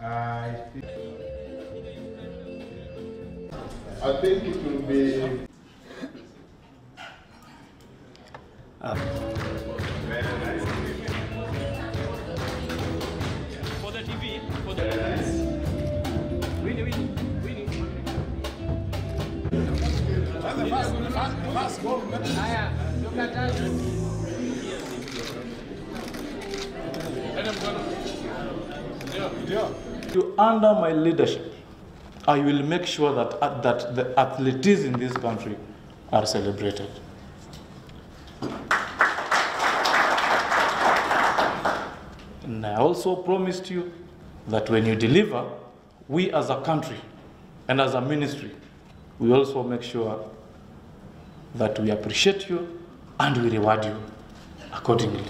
I think it will be... Very nice. For the TV, for the... Very nice. Winnie. Fast goal. Look at that. Under my leadership, I will make sure that the athletes in this country are celebrated. And I also promised you that when you deliver, we as a country and as a ministry, we also make sure that we appreciate you and we reward you accordingly.